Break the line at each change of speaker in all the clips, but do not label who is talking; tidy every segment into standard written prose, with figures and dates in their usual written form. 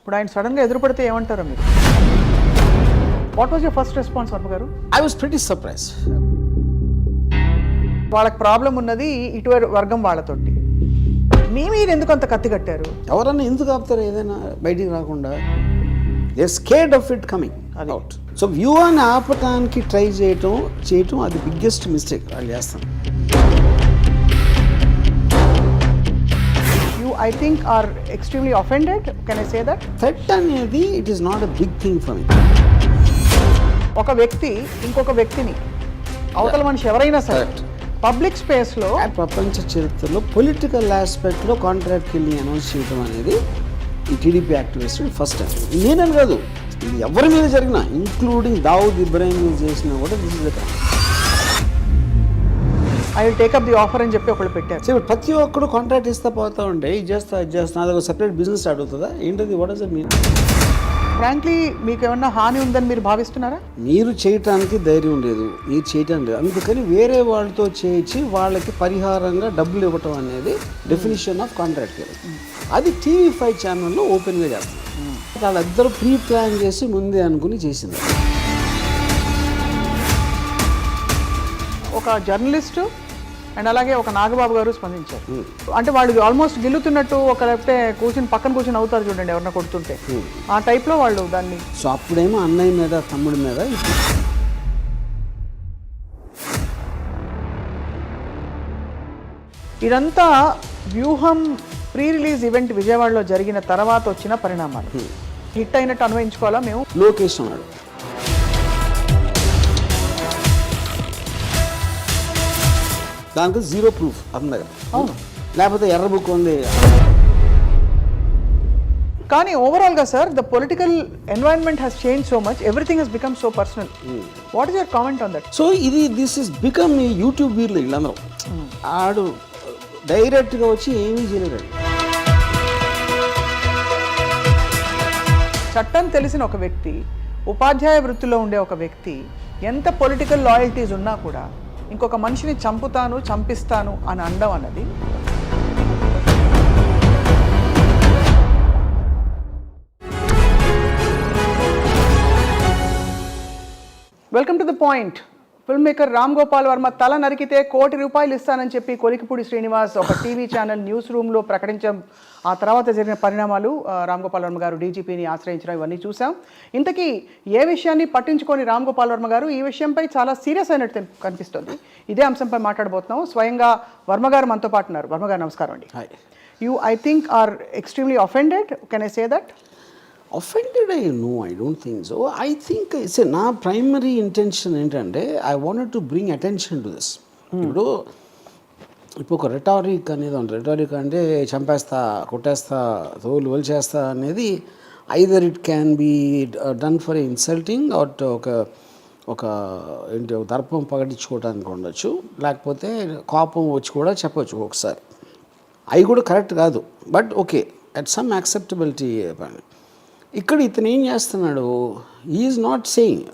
ఇప్పుడు ఆయన సడన్గా ఎదురుపడితే ఏమంటారో మీరు? What was your first response Varma గారు?
I was pretty surprised.
వాళ్ళకి ప్రాబ్లం ఉన్నది ఇటువైపు వర్గం వాళ్ళతోటి, మీరు ఎందుకు అంత కత్తి కట్టారు?
ఎవరన్నా ఎందుకు ఆపుతారు ఏదైనా బయటికి రాకుండా? They scared of it coming out. So వ్యూహాన్ని ఆపటానికి ట్రై చేయటం అది బిగ్గెస్ట్ మిస్టేక్ వాళ్ళు చేస్తాం.
You, I think, are extremely offended. Can I say that?
Threat అనేది it is not a big thing for me.
ఒక వ్యక్తి ఇంకొక వ్యక్తిని, అవతల మనిషి ఎవరైనా సరే పబ్లిక్ స్పేస్లో
ప్రపంచ చరిత్రలో పొలిటికల్ ఆస్పెక్ట్లో కాంట్రాక్ట్ కిల్లింగ్ అనౌన్స్ చేయడం అనేది ఈ టీడీపీ యాక్టివిస్ట్ ఫస్ట్ టైం. నేనని కాదు, ఇది ఎవరి మీద జరిగినా, ఇంక్లూడింగ్ దావుద్ ఇబ్రాహిం మీద చేసినా కూడా this is the crime.
I will take up the offer అని చెప్పి ఒకళ్ళు పెట్టారు.
సో ప్రతి ఒక్కడు కాంట్రాక్ట్ ఇస్తా పోతా ఉంటే ఇది చేస్తా అదొక సెపరేట్ బిజినెస్ స్టార్ట్ అవుతుందా ఏంటది? What does it mean?
Frankly మీకు ఏమన్నా హాని ఉందని మీరు భావిస్తున్నారా?
మీరు చేయటానికి ధైర్యం లేదు, మీరు చేయటం లేదు, అందుకని వేరే వాళ్ళతో చేయించి వాళ్ళకి పరిహారంగా డబ్బులు ఇవ్వటం అనేది డెఫినేషన్ ఆఫ్ కాంట్రాక్ట్. అది TV5 ఛానల్లో ఓపెన్గా చేస్తారు. వాళ్ళిద్దరూ ప్రీ ప్లాన్ చేసి ముందే అనుకుని చేసింది.
ఒక జర్నలిస్టు అండ్ అలాగే ఒక నాగబాబు గారు స్పందించారు. అంటే వాళ్ళు ఆల్మోస్ట్ గిల్లుతున్నట్టు ఒక లేకపోతే పక్కన కూర్చొని అవుతారు చూడండి ఎవరన్నా కొడుతుంటే, ఆ టైప్లో వాళ్ళు దాన్ని.
సో అప్పుడేమో అన్నయ్య మీద తమ్ముడి మీద.
ఇదంతా వ్యూహం ప్రీ రిలీజ్ ఈవెంట్ విజయవాడలో జరిగిన తర్వాత వచ్చిన పరిణామాలు. హిట్ అయినట్టు అన్వయించుకోవాలా మేము?
లోకేష్ అన్నాడు, దానికి జీరో ప్రూఫ్ అతని దగ్గర.
అవును,
లేకపోతే ఎర్ర బుక్ ఉంది.
కానీ ఓవరాల్గా sir the political environment has change so much, everything has become so personal. What is your comment on that?
So this is become ఈ యూట్యూబ్ వీర్లు వీళ్ళందరూ. ఆడు డైరెక్ట్గా వచ్చి ఏమీ చేయలేడు.
చట్టం తెలిసిన ఒక వ్యక్తి, ఉపాధ్యాయ వృత్తిలో ఉండే ఒక వ్యక్తి, ఎంత పొలిటికల్ లాయల్టీస్ ఉన్నా కూడా ఇంకొక మనిషిని చంపిస్తాను అని అనడం అన్నది welcome to the point. Film maker Ram Gopal Varma తల నరికితే ₹1 కోటి ఇస్తానని చెప్పి కొలికిపూడి శ్రీనివాస్ ఒక టీవీ ఛానల్ న్యూస్ రూమ్లో ప్రకటించడం, ఆ తర్వాత జరిగిన పరిణామాలు, రామ్ గోపాల్ వర్మ గారు డీజీపీని ఆశ్రయించడం, ఇవన్నీ చూసాం. ఇంతకీ ఏ విషయాన్ని పట్టించుకొని రామ్ గోపాల్ వర్మ గారు ఈ విషయంపై చాలా సీరియస్ అయినట్టు కనిపిస్తుంది. ఇదే అంశంపై మాట్లాడబోతున్నాం. స్వయంగా వర్మ గారు మనతో పాటు ఉన్నారు. వర్మ గారు నమస్కారం అండి. You I think are extremely offended. Can I say that?
Offended I don't think so. I think నా ప్రైమరీ ఇంటెన్షన్ ఏంటంటే I wanted to bring attention to this. ఇప్పుడు ఒక రెటారిక్ అనేది ఉంది. రెటారిక్ అంటే చంపేస్తా, కొట్టేస్తా, తోలు వలిచేస్తా అనేది either it can be done for insulting or ఒక దర్పం పగటించుకోవడానికి ఉండొచ్చు, లేకపోతే కోపం వచ్చి కూడా చెప్పచ్చు ఒకసారి. అవి కూడా కరెక్ట్ కాదు, but okay at some acceptability. ఇక్కడ ఇతను ఏం చేస్తున్నాడు, ఈజ్ నాట్ సేయింగ్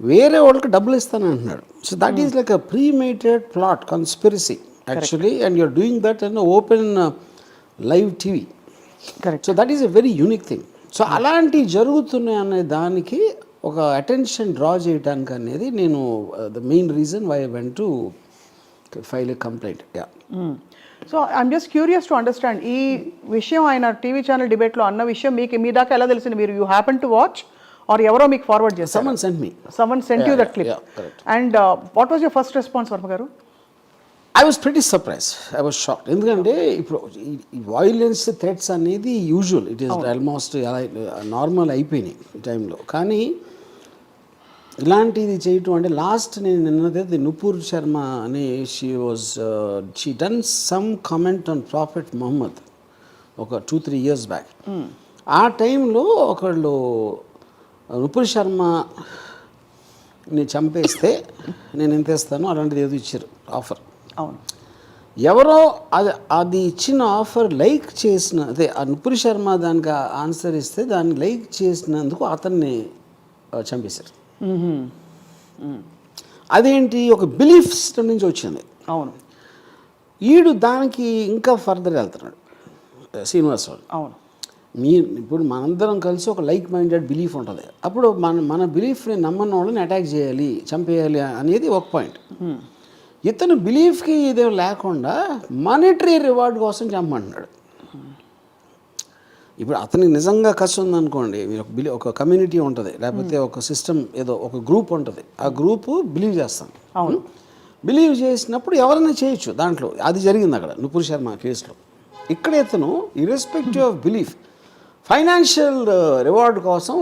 వేరే వాళ్ళకి డబ్బులు ఇస్తాను అంటున్నాడు. So that is like a premeditated plot conspiracy actually, and you're doing that in open live TV. Correct. So that is a very unique thing. So అలాంటివి జరుగుతున్నాయి అనే దానికి ఒక అటెన్షన్ డ్రా చేయడానికి అనేది నేను the main reason why I went to file a complaint. Yeah.
So I'm just curious to understand, ఈ విషయం ఆయన టీవీ ఛానల్ డిబేట్లో అన్న విషయం మీకు మీ దాకా ఎలా తెలిసింది? మీరు you happen to watch or ఎవరో మీకు ఫార్వర్డ్ చేస్తారు?
Someone sent me.
Someone sent you that clip.
Yeah, correct.
And what was your first response, Varma గారు?
I was pretty surprised. I was shocked. ఎందుకంటే ఇప్పుడు ఈ వైలెన్స్ థ్రెట్స్ అనేది usual, it is almost normal అయిపోయినాయి ఈ టైంలో. కానీ ఇలాంటిది చేయటం అంటే లాస్ట్ నేను నిన్నది నుపూర్ శర్మ అని she done some comment on prophet Mohammed ఒక 2-3 years బ్యాక్. ఆ టైంలో ఒకళ్ళు నుపూర్ శర్మని చంపేస్తే నేను ఎంత ఇస్తాను అలాంటిది ఏదో ఇచ్చారు ఆఫర్.
అవును.
ఎవరో అది ఇచ్చిన ఆఫర్ లైక్ చేసిన, అదే ఆ నుపూర్ శర్మ దానికి ఆన్సర్ ఇస్తే దాన్ని లైక్ చేసినందుకు అతన్ని చంపేశారు. అదేంటి, ఒక బిలీఫ్ సిస్టమ్ నుంచి వచ్చింది.
అవును.
ఈడు దానికి ఇంకా ఫర్దర్ వెళ్తున్నాడు శ్రీనివాస్.
అవును.
ఇప్పుడు మనందరం కలిసి ఒక లైక్ మైండెడ్ బిలీఫ్ ఉంటుంది. అప్పుడు మన బిలీఫ్ని నమ్మని వాళ్ళని అటాక్ చేయాలి, చంపేయాలి అనేది ఒక పాయింట్. ఇతను బిలీఫ్కి ఇదే లేకుండా మానిటరీ రివార్డ్ కోసం చంపమంటున్నాడు. ఇప్పుడు అతనికి నిజంగా కష్టం ఉందనుకోండి, మీరు ఒక కమ్యూనిటీ ఉంటుంది, లేకపోతే ఒక సిస్టమ్ ఏదో ఒక గ్రూప్ ఉంటుంది, ఆ గ్రూపు బిలీవ్ చేస్తాం.
అవును,
బిలీవ్ చేసినప్పుడు ఎవరైనా చేయొచ్చు దాంట్లో. అది జరిగింది అక్కడ నుపూర్ శర్మ కేసులో. ఇక్కడ ఇతను irrespective of belief financial reward కోసం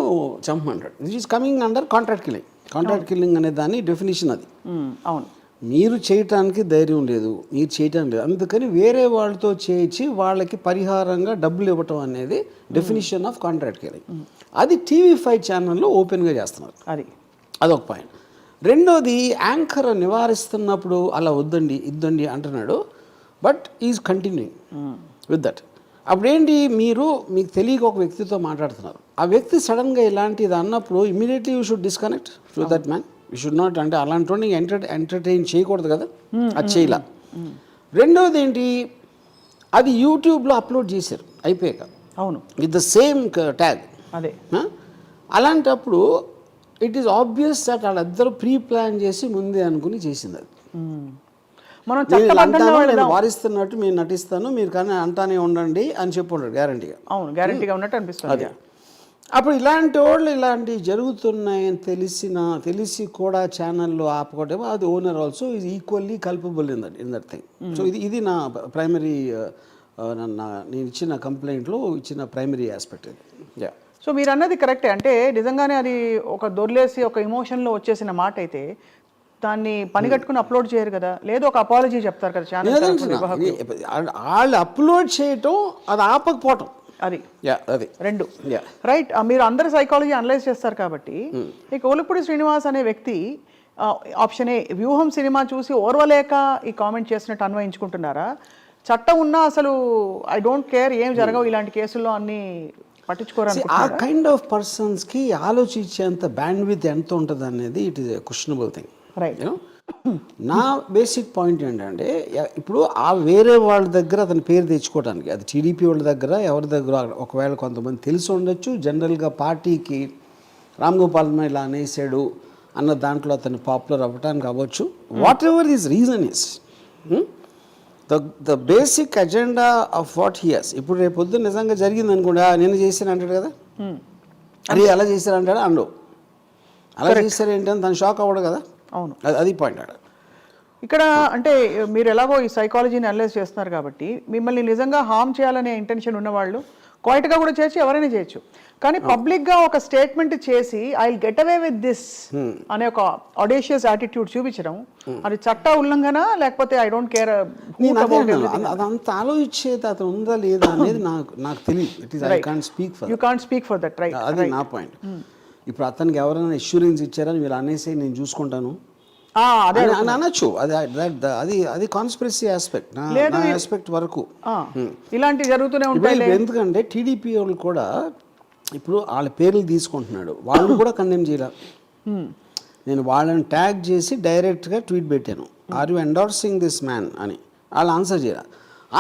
చంపమంటాడు. This is coming under contract killing. Contract killing అనే దాని డెఫినేషన్ అది.
అవును,
మీరు చేయటానికి ధైర్యం లేదు, మీరు చేయటం లేదు, అందుకని వేరే వాళ్ళతో చేయించి వాళ్ళకి పరిహారంగా డబ్బులు ఇవ్వటం అనేది డెఫినేషన్ ఆఫ్ కాంట్రాక్ట్ కిల్లింగ్. అది TV5 ఛానల్లో ఓపెన్గా చేస్తున్నారు. అదొక పాయింట్. రెండోది, యాంకర్ నివారిస్తున్నప్పుడు అలా వద్దండి ఇద్దండి అంటున్నాడు, but is continuing with that. అప్పుడేంటి, మీకు తెలియక ఒక వ్యక్తితో మాట్లాడుతున్నారు, ఆ వ్యక్తి సడన్గా ఇలాంటిది అన్నప్పుడు immediately you should disconnect to that man. You should not, అంటే అలాంటి వాడిని ఎంటర్టైన్ చేయకూడదు కదా, అది చేయలా. రెండోది ఏంటి, అది యూట్యూబ్లో అప్లోడ్ చేశారు అయిపోయాక.
అవును,
విత్ ద సేమ్ ట్యాగ్.
అదే
అలాంటప్పుడు ఇట్ ఈస్ ఆబ్వియస్ దట్ వాళ్ళిద్దరూ ప్రీ ప్లాన్ చేసి ముందే అనుకుని చేసింది అది.
మనం
నేను వారిస్తున్నట్టు మీరు నటిస్తాను, మీరు కానీ అంటానే ఉండండి అని చెప్పుంటాడు గ్యారంటీగా.
అవును, గ్యారంటీగా ఉన్నట్టు అనిపిస్తుంది.
అప్పుడు ఇలాంటి వాళ్ళు ఇలాంటివి జరుగుతున్నాయని తెలిసి కూడా ఛానల్లో ఆపుకోవటం, అది owner also is equally culpable in that thing. So ఇది నా ప్రైమరీ, నేను ఇచ్చిన కంప్లైంట్లో ఇచ్చిన ప్రైమరీ ఆస్పెక్ట్ ఇది.
సో మీరు అన్నది కరెక్టే. అంటే నిజంగానే అది ఒక దొర్లేసి ఒక ఎమోషన్లో వచ్చేసిన మాట అయితే దాన్ని పని కట్టుకుని అప్లోడ్ చేయరు కదా, లేదు ఒక అపాలజీ చెప్తారు కదా ఛానల్.
వాళ్ళు అప్లోడ్ చేయటం, అది ఆపకపోవటం, అది
రెండు రైట్. మీరు అందరు సైకాలజీ అనలైజ్ చేస్తారు కాబట్టి, ఇక ఒలిపూడి శ్రీనివాస్ అనే వ్యక్తి ఆప్షన్ ఏ, వ్యూహం సినిమా చూసి ఓర్వలేక ఈ కామెంట్ చేసినట్టు అన్వయించుకుంటున్నారా? చట్టం ఉన్నా అసలు ఐ డోంట్ కేర్, ఏం జరగవు ఇలాంటి కేసుల్లో అన్ని పట్టించుకోరు.
ఆ కైండ్ ఆఫ్ పర్సన్స్కి ఆలోచించేంత బ్యాండ్విడ్త్ ఎంత ఉంటుంది అనేది it is a questionable thing.
Right.
నా బేసిక్ పాయింట్ ఏంటంటే, ఇప్పుడు ఆ వేరే వాళ్ళ దగ్గర అతని పేరు తెచ్చుకోవడానికి, అది టీడీపీ వాళ్ళ దగ్గర ఎవరి దగ్గర ఒకవేళ కొంతమంది తెలిసి ఉండొచ్చు, జనరల్గా పార్టీకి రామ్ గోపాల్ ఇలా అనేసాడు అన్న దాంట్లో అతను పాపులర్ అవ్వటానికి అవ్వచ్చు. Whatever this reason is, the basic agenda of what here's. ఇప్పుడు రేపు పొద్దున్న నిజంగా జరిగింది అనుకోండి, నేను చేశాను అంటాడు కదా, అది అలా చేశారు అంటాడు, అండు అలా చేశారు ఏంటని తను షాక్ అవ్వడు కదా.
అవును,
అది పాయింట్ ఆడ.
ఇక్కడ అంటే మీరు ఎలాగో ఈ సైకాలజీని అనలైజ్ చేస్తున్నారు కాబట్టి, మిమ్మల్ని నిజంగా హార్మ్ చేయాలనే ఇంటెన్షన్ ఉన్నవాళ్ళు క్వైట్గా కూడా చేయొచ్చు, ఎవరైనా చేయొచ్చు. కానీ పబ్లిక్గా ఒక స్టేట్మెంట్ చేసి I will get away with this అనే ఒక ఆడేషియస్ యాటిట్యూడ్ చూపించడం, అది చట్ట ఉల్లంఘన లేకపోతే ఐ డోంట్ కేర్.
అదంతా ఆలోచించేది అతను ఉందా లేదా అనేది నాకు తెలియదు. It is I can't speak for,
you can't speak for that, right.
అది నా పాయింట్. ఇప్పుడు అతనికి ఎవరైనా అష్యూరెన్స్ ఇచ్చారని వీళ్ళు అనేసి నేను చూసుకుంటాను అనొచ్చు, అది కాన్స్పిరసీ ఆస్పెక్ట్, నా ఆస్పెక్ట్ వరకు
ఇలాంటి జరుగుతూనే ఉంటాయి.
ఎందుకంటే టీడీపీ వాళ్ళు కూడా ఇప్పుడు వాళ్ళ పేర్లు తీసుకుంటున్నాడు, వాళ్ళు కూడా కండెమ్ చేయాల. నేను వాళ్ళని ట్యాగ్ చేసి డైరెక్ట్గా ట్వీట్ పెట్టాను, are you endorsing this man అని. వాళ్ళు ఆన్సర్ చేయాలి.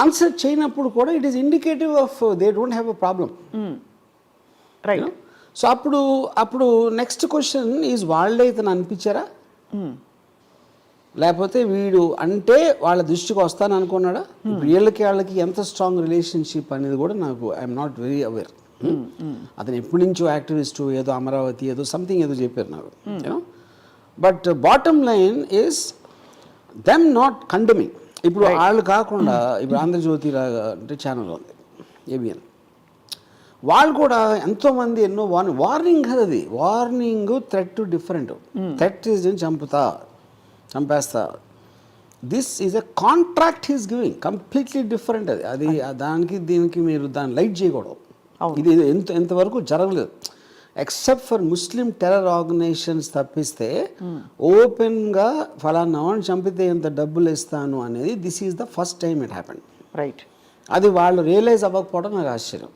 ఆన్సర్ చేయనప్పుడు కూడా it is indicative of they don't have a problem,
right.
So అప్పుడు నెక్స్ట్ క్వశ్చన్ ఈజ్, వాళ్ళే ఇతను అనిపించారా, లేకపోతే వీడు అంటే వాళ్ళ దృష్టికి వస్తాను అనుకున్నాడా? వీళ్ళకి ఎంత స్ట్రాంగ్ రిలేషన్షిప్ అనేది కూడా నాకు ఐఎమ్ నాట్ వెరీ అవేర్. అతను ఎప్పటి నుంచో యాక్టివిస్టు, ఏదో అమరావతి ఏదో సంథింగ్ ఏదో చెప్పారు నాకు, you know. But bottom line is them not condemning. ఇప్పుడు వాళ్ళు కాకుండా ఇప్పుడు ఆంధ్రజ్యోతి అంటే ఛానల్ ఉంది, ఏబిఎన్, వాళ్ళు కూడా ఎంతోమంది ఎన్నో వార్నింగ్ కదా, అది warning, threat different. Threat is చంపేస్తా, this is a contract he's giving, completely different. అది దానికి దీనికి మీరు దాన్ని లైట్ చేయకూడదు. ఇది ఎంతవరకు జరగలేదు, except for Muslim terror organisations తప్పిస్తే ఓపెన్గా ఫలానా వాడిని చంపితే ఎంత డబ్బులు ఇస్తాను అనేది this is the first time it happened,
right.
అది వాళ్ళు రియలైజ్ అవ్వకపోవడం నాకు ఆశ్చర్యం.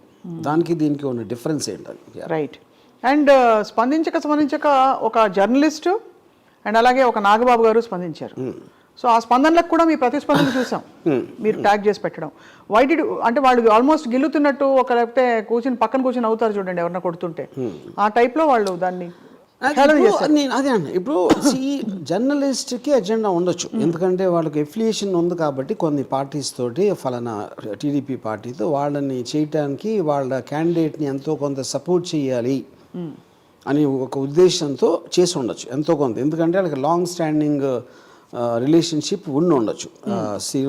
దానికి దీనికి ఉన్న డిఫరెన్స్ ఏంటది,
రైట్. అండ్ స్పందించక ఒక జర్నలిస్టు అండ్ అలాగే ఒక నాగబాబు గారు స్పందించారు. సో ఆ స్పందనలకు కూడా మీ ప్రతిస్పందన చూసాం మీరు ట్యాగ్ చేసి పెట్టడం. వైడి అంటే వాళ్ళు ఆల్మోస్ట్ గిల్లుతున్నట్టు ఒక లేకపోతే పక్కన కూర్చుని అవుతారు చూడండి ఎవరన్నా కొడుతుంటే, ఆ టైప్లో వాళ్ళు దాన్ని
నేను అదే అన్న. ఇప్పుడు జర్నలిస్ట్కి ఎజెండా ఉండొచ్చు, ఎందుకంటే వాళ్ళకి ఎఫిలియేషన్ ఉంది కాబట్టి కొన్ని పార్టీస్ తోటి, ఫలానా టీడీపీ పార్టీతో వాళ్ళని చేయటానికి వాళ్ళ క్యాండిడేట్ని ఎంతో కొంత సపోర్ట్ చేయాలి అని ఒక ఉద్దేశంతో చేసి ఉండొచ్చు ఎంతో కొంత, ఎందుకంటే వాళ్ళకి లాంగ్ స్టాండింగ్ రిలేషన్షిప్ ఉండొచ్చు. శ్రీనివాస్